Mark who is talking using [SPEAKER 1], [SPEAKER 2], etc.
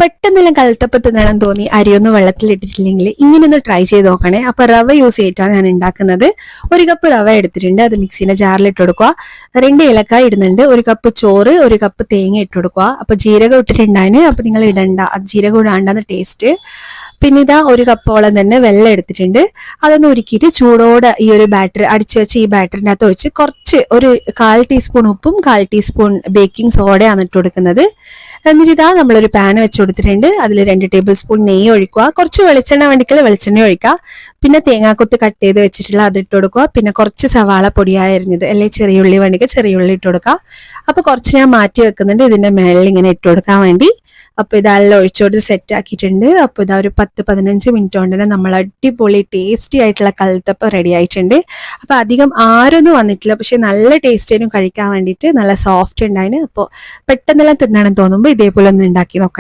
[SPEAKER 1] പെട്ടെന്നെല്ലാം കലത്തപ്പം തിന്നണം തോന്നി അരിയൊന്നും വെള്ളത്തിലിട്ടിട്ടില്ലെങ്കിൽ ഇങ്ങനെയൊന്ന് ട്രൈ ചെയ്ത് നോക്കണേ. അപ്പൊ റവ യൂസ് ചെയ്തിട്ടാണ് ഞാൻ ഉണ്ടാക്കുന്നത്. 1 കപ്പ് റവ എടുത്തിട്ടുണ്ട്, അത് മിക്സിയുടെ ജാറിൽ ഇട്ട് കൊടുക്കുക. 2 ഏലക്കായ ഇടുന്നുണ്ട്, 1 കപ്പ് ചോറ്, 1 കപ്പ് തേങ്ങ ഇട്ട് കൊടുക്കുക. അപ്പൊ ജീരകം ഇട്ടിട്ടുണ്ടായിന്, അപ്പൊ നിങ്ങൾ ഇടണ്ട, അത് ജീരകം ഇടാണ്ടാണ് ടേസ്റ്റ്. പിന്നെ ഇതാ 1 കപ്പോളം തന്നെ വെള്ളം എടുത്തിട്ടുണ്ട്. അതൊന്ന് ഉരുക്കിയിട്ട് ചൂടോടെ ഈ ഒരു ബാറ്റർ അടിച്ചു വെച്ച് ഈ ബാറ്ററിൻ്റെ അകത്ത് വെച്ച് കുറച്ച് ഒരു 1/4 ടീസ്പൂൺ ഉപ്പും 1/4 ടീസ്പൂൺ ബേക്കിംഗ് സോഡയാണ് ഇട്ട് കൊടുക്കുന്നത്. എന്നിട്ട് ഇതാ നമ്മളൊരു പാൻ വെച്ച് കൊടുത്തിട്ടുണ്ട്, അതിൽ 2 ടേബിൾ സ്പൂൺ നെയ്യ് ഒഴിക്കുക. കുറച്ച് വെളിച്ചെണ്ണ വേണ്ടിക്കൽ വെളിച്ചെണ്ണ ഒഴിക്കുക. പിന്നെ തേങ്ങാക്കൊത്ത് കട്ട് ചെയ്ത് വെച്ചിട്ടുള്ള അത് ഇട്ട് കൊടുക്കുക. പിന്നെ കുറച്ച് സവാള പൊടിയായി അരിഞ്ഞത്, അല്ലെങ്കിൽ ചെറിയ ഉള്ളി വേണ്ടിക്ക് ചെറിയ ഉള്ളി ഇട്ട് കൊടുക്കുക. അപ്പൊ കുറച്ച് ഞാൻ മാറ്റി വെക്കുന്നുണ്ട് ഇതിന്റെ മേളിൽ ഇങ്ങനെ ഇട്ട് കൊടുക്കാൻ വേണ്ടി. അപ്പൊ ഇതെല്ലാം ഒഴിച്ചോട്ട് സെറ്റ് ആക്കിയിട്ടുണ്ട്. അപ്പൊ ഇതാ ഒരു 10-15 മിനിറ്റ് കൊണ്ട് തന്നെ നമ്മൾ അടിപൊളി ടേസ്റ്റി ആയിട്ടുള്ള കലത്തപ്പം റെഡി ആയിട്ടുണ്ട്. അപ്പൊ അധികം ആരൊന്നും വന്നിട്ടില്ല, പക്ഷെ നല്ല ടേസ്റ്റ് ആയിരുന്നു കഴിക്കാൻ വേണ്ടിയിട്ട്, നല്ല സോഫ്റ്റ് ഉണ്ടായിന്. അപ്പോൾ പെട്ടെന്നെല്ലാം തിന്നണം തോന്നുമ്പോൾ ഇതേപോലെ ഒന്ന് ഉണ്ടാക്കി നോക്കണേ.